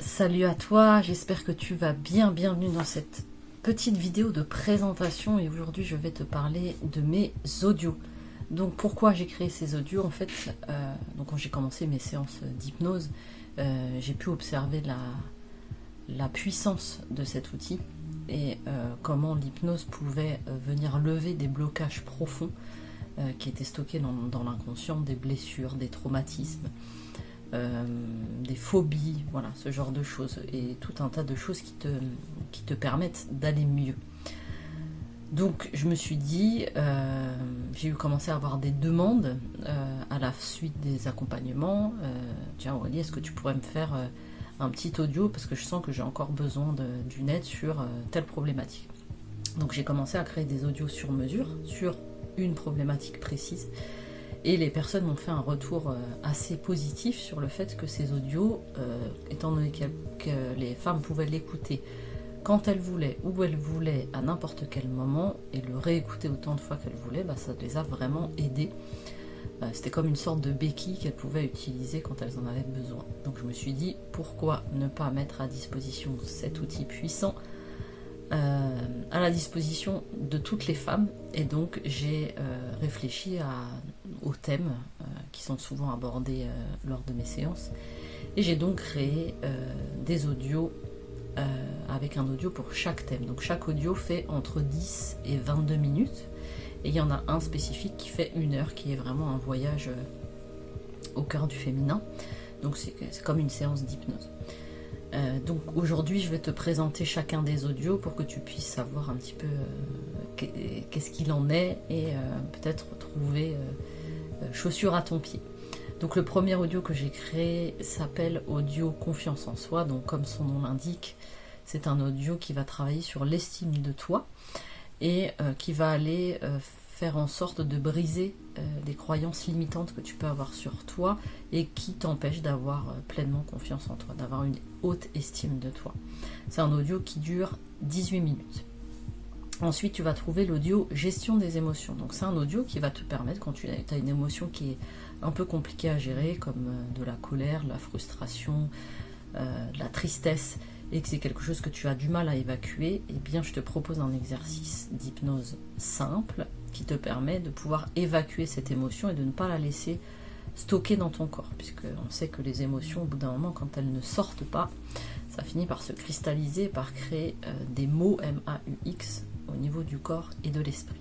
Salut à toi, j'espère que tu vas bien. Bienvenue dans cette petite vidéo de présentation et aujourd'hui je vais te parler de mes audios. Donc pourquoi j'ai créé ces audios en fait, donc quand j'ai commencé mes séances d'hypnose, j'ai pu observer la puissance de cet outil et comment l'hypnose pouvait venir lever des blocages profonds qui étaient stockés dans l'inconscient, des blessures, des traumatismes. Des phobies, voilà, ce genre de choses, et tout un tas de choses qui te permettent d'aller mieux. Donc je me suis dit, j'ai eu commencé à avoir des demandes à la suite des accompagnements. Tiens Aurélie, est-ce que tu pourrais me faire un petit audio parce que je sens que j'ai encore besoin d'une aide sur telle problématique. Donc j'ai commencé à créer des audios sur mesure, sur une problématique précise. Et les personnes m'ont fait un retour assez positif sur le fait que ces audios, étant donné que les femmes pouvaient l'écouter quand elles voulaient, où elles voulaient, à n'importe quel moment, et le réécouter autant de fois qu'elles voulaient, bah, ça les a vraiment aidées. C'était comme une sorte de béquille qu'elles pouvaient utiliser quand elles en avaient besoin. Donc je me suis dit, pourquoi ne pas mettre à disposition cet outil puissant à la disposition de toutes les femmes, et donc j'ai réfléchi aux thèmes qui sont souvent abordés lors de mes séances, et j'ai donc créé des audios avec un audio pour chaque thème. Donc chaque audio fait entre 10 et 22 minutes, et il y en a un spécifique qui fait 1 heure, qui est vraiment un voyage au cœur du féminin, donc c'est comme une séance d'hypnose. Donc aujourd'hui je vais te présenter chacun des audios pour que tu puisses savoir un petit peu qu'est-ce qu'il en est et peut-être trouver chaussure à ton pied. Donc le premier audio que j'ai créé s'appelle Audio Confiance en Soi. Donc comme son nom l'indique, c'est un audio qui va travailler sur l'estime de toi et qui va aller faire en sorte de briser des croyances limitantes que tu peux avoir sur toi et qui t'empêchent d'avoir pleinement confiance en toi, d'avoir une haute estime de toi. C'est un audio qui dure 18 minutes. Ensuite, tu vas trouver l'audio Gestion des émotions. Donc c'est un audio qui va te permettre, quand tu as une émotion qui est un peu compliquée à gérer, comme de la colère, de la frustration, de la tristesse, et que c'est quelque chose que tu as du mal à évacuer, eh bien je te propose un exercice d'hypnose simple qui te permet de pouvoir évacuer cette émotion et de ne pas la laisser stocker dans ton corps, puisque on sait que les émotions, au bout d'un moment, quand elles ne sortent pas, ça finit par se cristalliser, par créer des mots MAUX au niveau du corps et de l'esprit.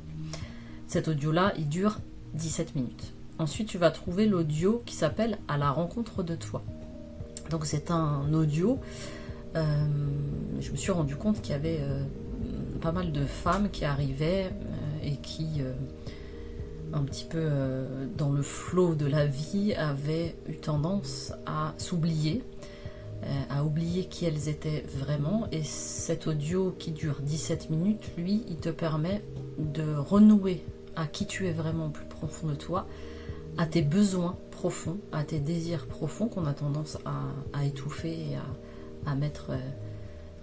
Cet audio-là, il dure 17 minutes. Ensuite, tu vas trouver l'audio qui s'appelle À la rencontre de toi. Donc c'est un audio, je me suis rendu compte qu'il y avait pas mal de femmes qui arrivaient et qui, un petit peu dans le flot de la vie, avaient eu tendance à s'oublier, à oublier qui elles étaient vraiment. Et cet audio qui dure 17 minutes, lui, il te permet de renouer à qui tu es vraiment au plus profond de toi, à tes besoins profonds, à tes désirs profonds qu'on a tendance à étouffer et à mettre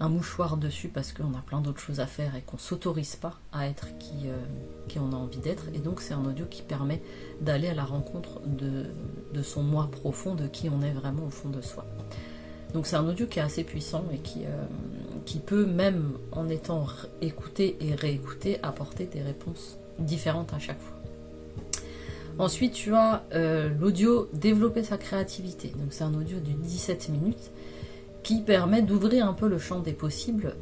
un mouchoir dessus parce qu'on a plein d'autres choses à faire et qu'on ne s'autorise pas à être qui on a envie d'être. Et donc c'est un audio qui permet d'aller à la rencontre de son moi profond, de qui on est vraiment au fond de soi. Donc c'est un audio qui est assez puissant et qui peut, même en étant écouté et réécouté, apporter des réponses différentes à chaque fois. Ensuite tu as l'audio Développer sa créativité. Donc c'est un audio de 17 minutes qui permet d'ouvrir un peu le champ des possibles.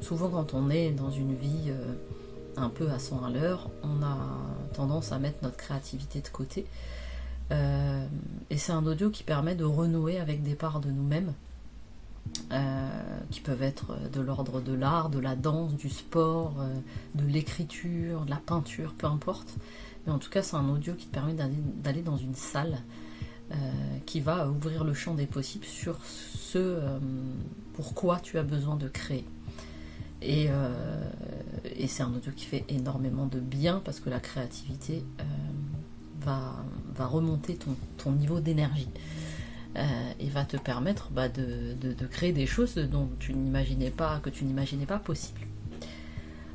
Souvent quand on est dans une vie un peu à 100 à l'heure, on a tendance à mettre notre créativité de côté. Et c'est un audio qui permet de renouer avec des parts de nous-mêmes, qui peuvent être de l'ordre de l'art, de la danse, du sport, de l'écriture, de la peinture, peu importe. Mais en tout cas c'est un audio qui te permet d'aller dans une salle qui va ouvrir le champ des possibles sur ce pourquoi tu as besoin de créer. Et c'est un audio qui fait énormément de bien parce que la créativité va remonter ton niveau d'énergie et va te permettre de créer des choses dont que tu n'imaginais pas possible.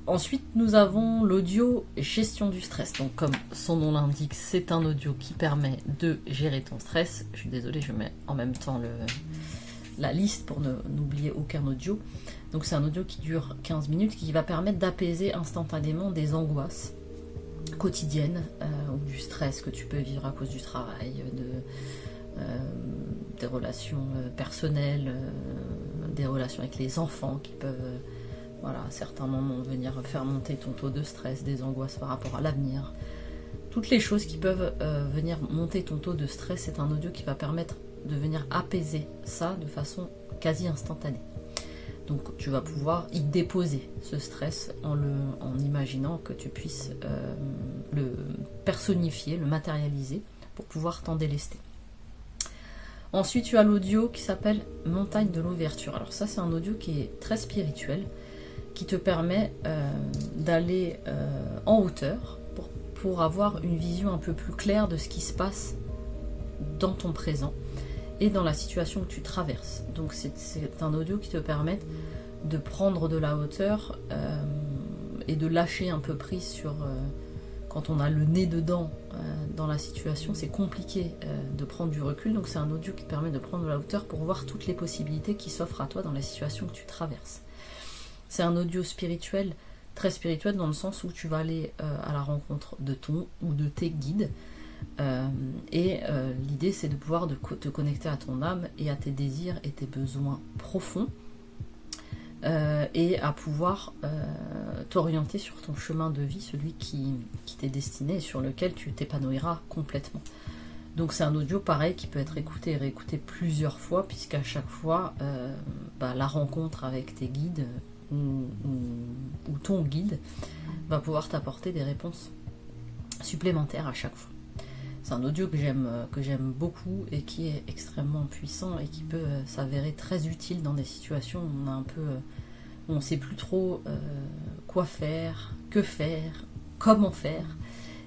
Ensuite, nous avons l'audio gestion du stress. Donc, comme son nom l'indique, c'est un audio qui permet de gérer ton stress. Je suis désolée, je mets en même temps la liste pour n'oublier aucun audio. Donc c'est un audio qui dure 15 minutes, qui va permettre d'apaiser instantanément des angoisses quotidiennes ou du stress que tu peux vivre à cause du travail, des relations personnelles, des relations avec les enfants qui peuvent, voilà, à certains moments venir faire monter ton taux de stress, des angoisses par rapport à l'avenir. Toutes les choses qui peuvent venir monter ton taux de stress, c'est un audio qui va permettre de venir apaiser ça de façon quasi instantanée. Donc tu vas pouvoir y déposer ce stress en imaginant que tu puisses le personnifier, le matérialiser pour pouvoir t'en délester. Ensuite tu as l'audio qui s'appelle Montagne de l'ouverture. Alors ça c'est un audio qui est très spirituel, qui te permet d'aller en hauteur pour avoir une vision un peu plus claire de ce qui se passe dans ton présent et dans la situation que tu traverses. Donc c'est un audio qui te permet de prendre de la hauteur et de lâcher un peu prise sur... quand on a le nez dedans dans la situation, c'est compliqué de prendre du recul. Donc c'est un audio qui te permet de prendre de la hauteur pour voir toutes les possibilités qui s'offrent à toi dans la situation que tu traverses. C'est un audio spirituel, très spirituel, dans le sens où tu vas aller à la rencontre de ton ou de tes guides. L'idée c'est de pouvoir te connecter à ton âme et à tes désirs et tes besoins profonds et à pouvoir t'orienter sur ton chemin de vie, celui qui t'est destiné et sur lequel tu t'épanouiras complètement. Donc c'est un audio pareil qui peut être écouté et réécouté plusieurs fois, puisqu'à chaque fois la rencontre avec tes guides ou ton guide va pouvoir t'apporter des réponses supplémentaires à chaque fois. C'est un audio que j'aime beaucoup et qui est extrêmement puissant et qui peut s'avérer très utile dans des situations où on ne sait plus trop quoi faire, que faire, comment faire,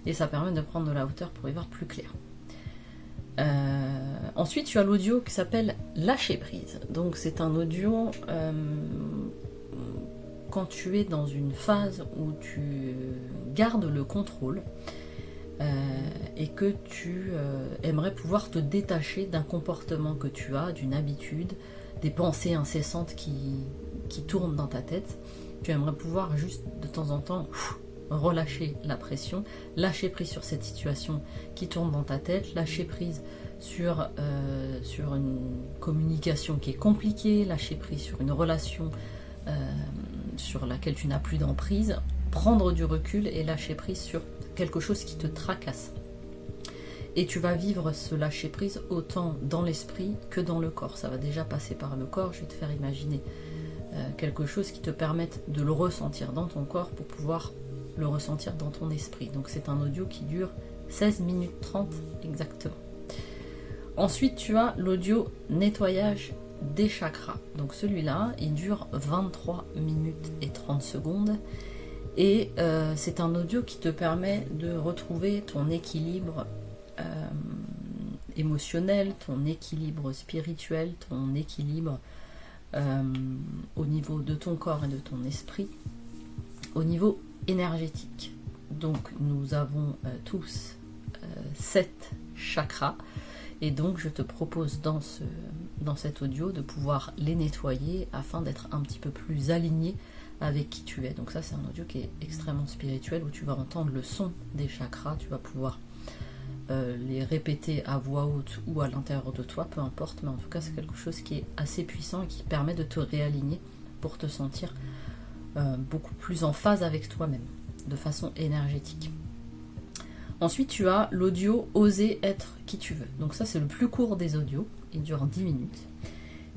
et ça permet de prendre de la hauteur pour y voir plus clair. Ensuite tu as l'audio qui s'appelle Lâcher prise. Donc c'est un audio quand tu es dans une phase où tu gardes le contrôle et que tu aimerais pouvoir te détacher d'un comportement que tu as, d'une habitude, des pensées incessantes qui tournent dans ta tête. Tu aimerais pouvoir juste de temps en temps relâcher la pression, lâcher prise sur cette situation qui tourne dans ta tête, lâcher prise sur une communication qui est compliquée, lâcher prise sur une relation sur laquelle tu n'as plus d'emprise, prendre du recul et lâcher prise sur quelque chose qui te tracasse. Et tu vas vivre ce lâcher prise autant dans l'esprit que dans le corps. Ça va déjà passer par le corps. Je vais te faire imaginer quelque chose qui te permette de le ressentir dans ton corps pour pouvoir le ressentir dans ton esprit. Donc c'est un audio qui dure 16 minutes 30 exactement. Ensuite tu as l'audio nettoyage des chakras. Donc celui-là il dure 23 minutes et 30 secondes. Et c'est un audio qui te permet de retrouver ton équilibre émotionnel, ton équilibre spirituel, ton équilibre au niveau de ton corps et de ton esprit, au niveau énergétique. Donc nous avons tous 7 chakras et donc je te propose dans cet audio de pouvoir les nettoyer afin d'être un petit peu plus aligné avec qui tu es. Donc ça c'est un audio qui est extrêmement spirituel où tu vas entendre le son des chakras, tu vas pouvoir les répéter à voix haute ou à l'intérieur de toi, peu importe, mais en tout cas c'est quelque chose qui est assez puissant et qui permet de te réaligner pour te sentir beaucoup plus en phase avec toi-même, de façon énergétique. Ensuite tu as l'audio Oser être qui tu veux. Donc ça c'est le plus court des audios, il dure 10 minutes.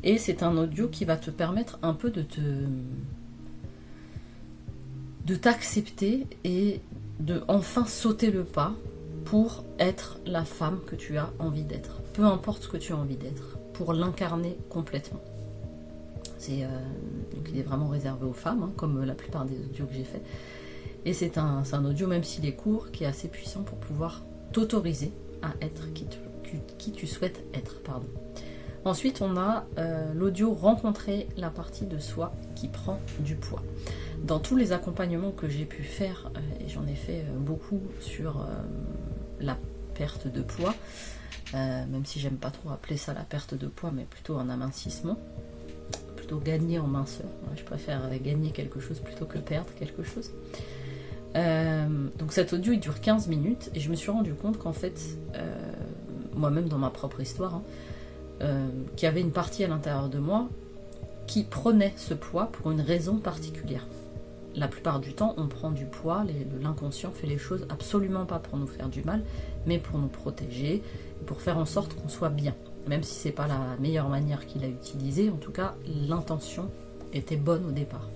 Et c'est un audio qui va te permettre un peu de t'accepter et de enfin sauter le pas pour être la femme que tu as envie d'être. Peu importe ce que tu as envie d'être, pour l'incarner complètement. Donc il est vraiment réservé aux femmes, hein, comme la plupart des audios que j'ai fait. Et c'est un audio, même s'il est court, qui est assez puissant pour pouvoir t'autoriser à être qui tu souhaites être. Pardon. Ensuite, on a l'audio rencontrer la partie de soi qui prend du poids. Dans tous les accompagnements que j'ai pu faire, et j'en ai fait beaucoup sur la perte de poids, même si j'aime pas trop appeler ça la perte de poids, mais plutôt un amincissement, plutôt gagner en minceur. Je préfère gagner quelque chose plutôt que perdre quelque chose. Donc cet audio il dure 15 minutes et je me suis rendu compte qu'en fait, moi-même dans ma propre histoire, qu'il y avait une partie à l'intérieur de moi qui prenait ce poids pour une raison particulière. La plupart du temps, on prend du poids, l'inconscient fait les choses absolument pas pour nous faire du mal, mais pour nous protéger, pour faire en sorte qu'on soit bien. Même si c'est pas la meilleure manière qu'il a utilisée, en tout cas, l'intention était bonne au départ.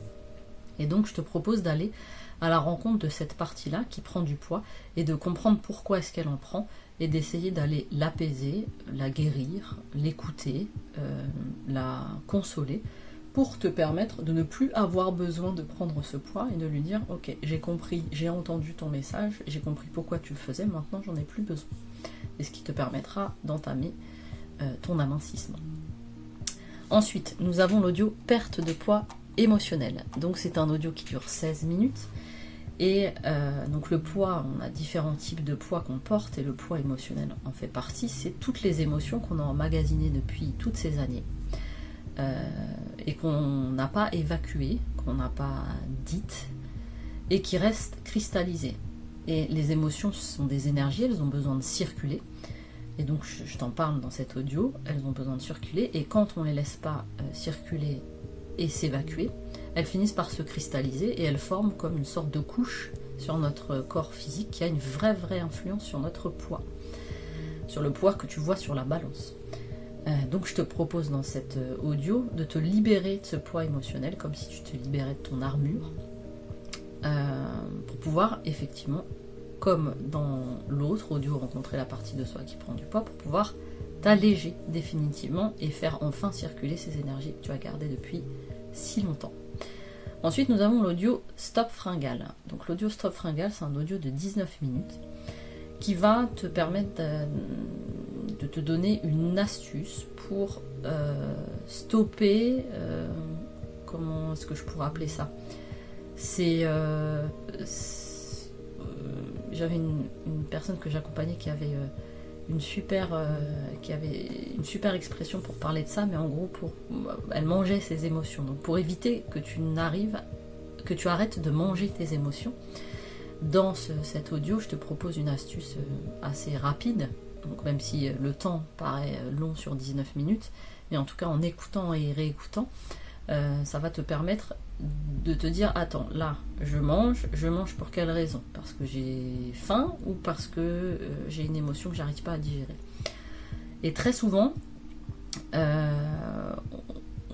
Et donc, je te propose d'aller à la rencontre de cette partie-là qui prend du poids et de comprendre pourquoi est-ce qu'elle en prend et d'essayer d'aller l'apaiser, la guérir, l'écouter, la consoler, pour te permettre de ne plus avoir besoin de prendre ce poids et de lui dire « Ok, j'ai compris, j'ai entendu ton message, j'ai compris pourquoi tu le faisais, maintenant j'en ai plus besoin. » Et ce qui te permettra d'entamer ton amincissement. Ensuite, nous avons l'audio « Perte de poids émotionnel ». Donc c'est un audio qui dure 16 minutes. Et donc le poids, on a différents types de poids qu'on porte et le poids émotionnel en fait partie. C'est toutes les émotions qu'on a emmagasinées depuis toutes ces années. Et qu'on n'a pas évacué, qu'on n'a pas dites, et qui restent cristallisées. Et les émotions sont des énergies, elles ont besoin de circuler. Et donc je t'en parle dans cet audio, elles ont besoin de circuler, et quand on ne les laisse pas circuler et s'évacuer, elles finissent par se cristalliser, et elles forment comme une sorte de couche sur notre corps physique qui a une vraie influence sur notre poids. Sur le poids que tu vois sur la balance. Donc je te propose dans cet audio de te libérer de ce poids émotionnel, comme si tu te libérais de ton armure, pour pouvoir effectivement, comme dans l'autre audio, rencontrer la partie de soi qui prend du poids, pour pouvoir t'alléger définitivement et faire enfin circuler ces énergies que tu as gardées depuis si longtemps. Ensuite nous avons l'audio Stop Fringale. Donc l'audio Stop Fringale, c'est un audio de 19 minutes qui va te permettre de te donner une astuce pour stopper, comment est-ce que je pourrais appeler ça, j'avais une personne que j'accompagnais qui avait une super expression pour parler de ça, mais en gros elle mangeait ses émotions. Donc pour éviter que tu arrêtes de manger tes émotions, dans cet audio, je te propose une astuce assez rapide, donc même si le temps paraît long sur 19 minutes, mais en tout cas en écoutant et réécoutant, ça va te permettre de te dire, attends, là, je mange pour quelle raison? Parce que j'ai faim ou parce que j'ai une émotion que j'arrive pas à digérer? Et très souvent,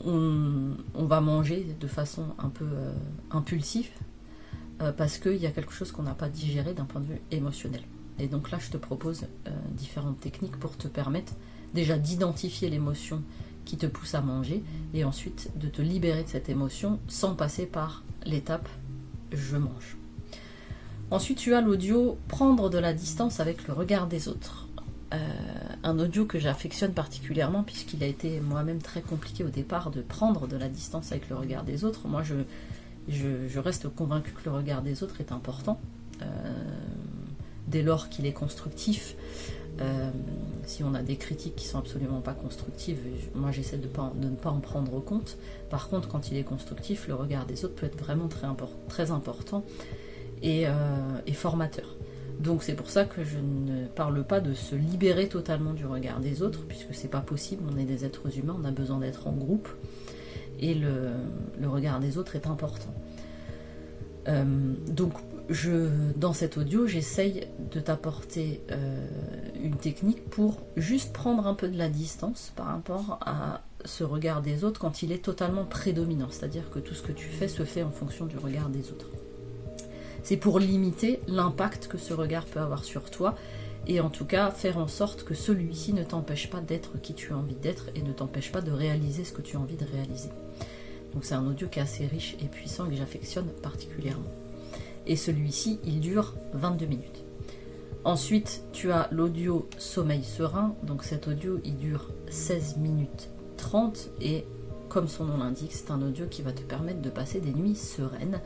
on va manger de façon un peu impulsive, parce qu'il y a quelque chose qu'on n'a pas digéré d'un point de vue émotionnel. Et donc là, je te propose différentes techniques pour te permettre déjà d'identifier l'émotion qui te pousse à manger et ensuite de te libérer de cette émotion sans passer par l'étape « je mange ». Ensuite, tu as l'audio « Prendre de la distance avec le regard des autres ». Un audio que j'affectionne particulièrement puisqu'il a été moi-même très compliqué au départ de prendre de la distance avec le regard des autres. Moi, je reste convaincue que le regard des autres est important, dès lors qu'il est constructif. Si on a des critiques qui sont absolument pas constructives, moi j'essaie de ne pas en prendre compte. Par contre, quand il est constructif, le regard des autres peut être vraiment très important et formateur. Donc c'est pour ça que je ne parle pas de se libérer totalement du regard des autres, puisque c'est pas possible, on est des êtres humains, on a besoin d'être en groupe, et le regard des autres est important. Donc dans cet audio, j'essaye de t'apporter une technique pour juste prendre un peu de la distance par rapport à ce regard des autres quand il est totalement prédominant, c'est-à-dire que tout ce que tu fais se fait en fonction du regard des autres. C'est pour limiter l'impact que ce regard peut avoir sur toi et en tout cas faire en sorte que celui-ci ne t'empêche pas d'être qui tu as envie d'être et ne t'empêche pas de réaliser ce que tu as envie de réaliser. Donc c'est un audio qui est assez riche et puissant et que j'affectionne particulièrement. Et celui-ci, il dure 22 minutes. Ensuite, tu as l'audio Sommeil Serein. Donc cet audio, il dure 16 minutes 30 et comme son nom l'indique, c'est un audio qui va te permettre de passer des nuits sereines.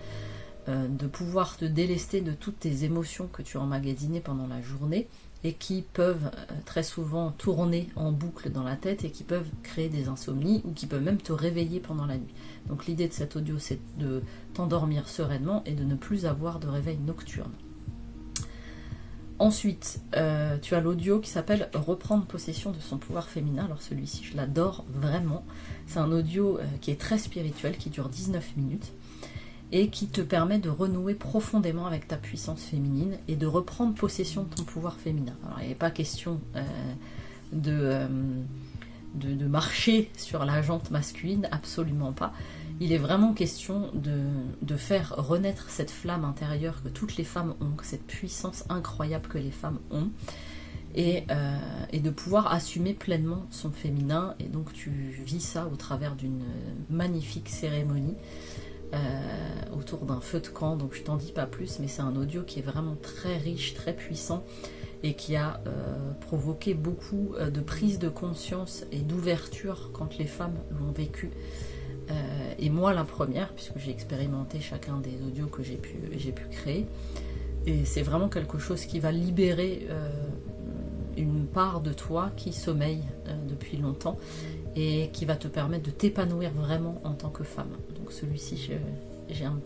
de pouvoir te délester de toutes tes émotions que tu as emmagasinées pendant la journée et qui peuvent très souvent tourner en boucle dans la tête et qui peuvent créer des insomnies ou qui peuvent même te réveiller pendant la nuit. Donc l'idée de cet audio, c'est de t'endormir sereinement et de ne plus avoir de réveil nocturne. Ensuite, tu as l'audio qui s'appelle « Reprendre possession de son pouvoir féminin ». Alors celui-ci, je l'adore vraiment. C'est un audio qui est très spirituel, qui dure 19 minutes et qui te permet de renouer profondément avec ta puissance féminine et de reprendre possession de ton pouvoir féminin. Alors il n'est pas question de marcher sur la jante masculine, absolument pas. Il est vraiment question de faire renaître cette flamme intérieure que toutes les femmes ont, cette puissance incroyable que les femmes ont, et de pouvoir assumer pleinement son féminin. Et donc tu vis ça au travers d'une magnifique cérémonie autour d'un feu de camp. Donc je t'en dis pas plus, mais c'est un audio qui est vraiment très riche, très puissant, et qui a provoqué beaucoup de prise de conscience et d'ouverture quand les femmes l'ont vécu. Et moi la première, puisque j'ai expérimenté chacun des audios que j'ai pu créer, et c'est vraiment quelque chose qui va libérer une part de toi qui sommeille depuis longtemps et qui va te permettre de t'épanouir vraiment en tant que femme. Donc celui-ci, j'ai un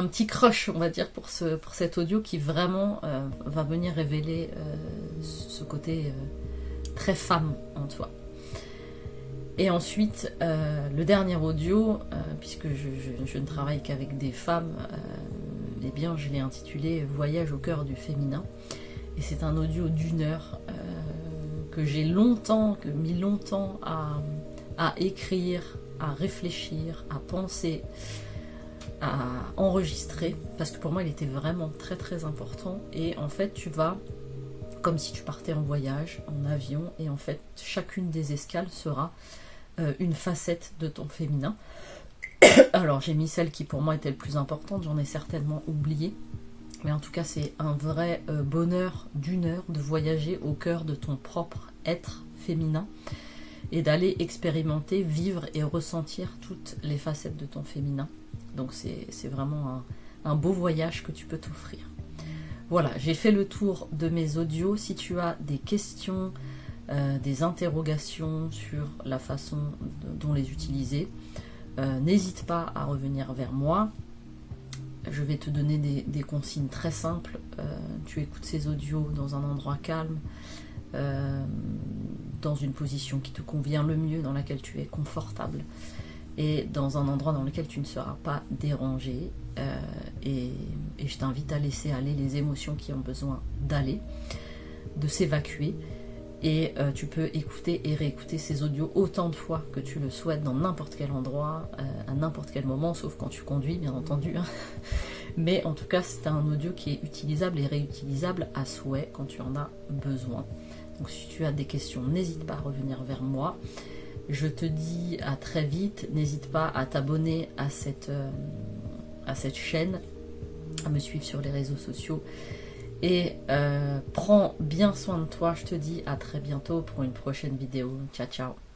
petit crush, on va dire, pour cet audio qui vraiment va venir révéler ce côté très femme en toi. Et ensuite, le dernier audio, puisque je ne travaille qu'avec des femmes, eh bien je l'ai intitulé « Voyage au cœur du féminin ». Et c'est un audio d'1 heure que j'ai mis longtemps à écrire, à réfléchir, à penser, à enregistrer, parce que pour moi il était vraiment très très important. Et en fait tu vas, comme si tu partais en voyage, en avion, et en fait chacune des escales sera une facette de ton féminin. Alors j'ai mis celle qui pour moi était le plus importante, j'en ai certainement oublié, mais en tout cas c'est un vrai bonheur d'1 heure de voyager au cœur de ton propre être féminin et d'aller expérimenter, vivre et ressentir toutes les facettes de ton féminin. Donc c'est vraiment un beau voyage que tu peux t'offrir. Voilà, j'ai fait le tour de mes audios. Si tu as des questions, des interrogations sur la façon dont les utiliser, n'hésite pas à revenir vers moi. Je vais te donner des consignes très simples. Tu écoutes ces audios dans un endroit calme, dans une position qui te convient le mieux, dans laquelle tu es confortable, et dans un endroit dans lequel tu ne seras pas dérangé. Et je t'invite à laisser aller les émotions qui ont besoin d'aller, de s'évacuer. Et tu peux écouter et réécouter ces audios autant de fois que tu le souhaites, dans n'importe quel endroit, à n'importe quel moment, sauf quand tu conduis bien entendu, hein. Mais en tout cas c'est un audio qui est utilisable et réutilisable à souhait quand tu en as besoin. Donc si tu as des questions, n'hésite pas à revenir vers moi. Je te dis à très vite, n'hésite pas à t'abonner à cette chaîne, à me suivre sur les réseaux sociaux. Et prends bien soin de toi, je te dis à très bientôt pour une prochaine vidéo. Ciao, ciao.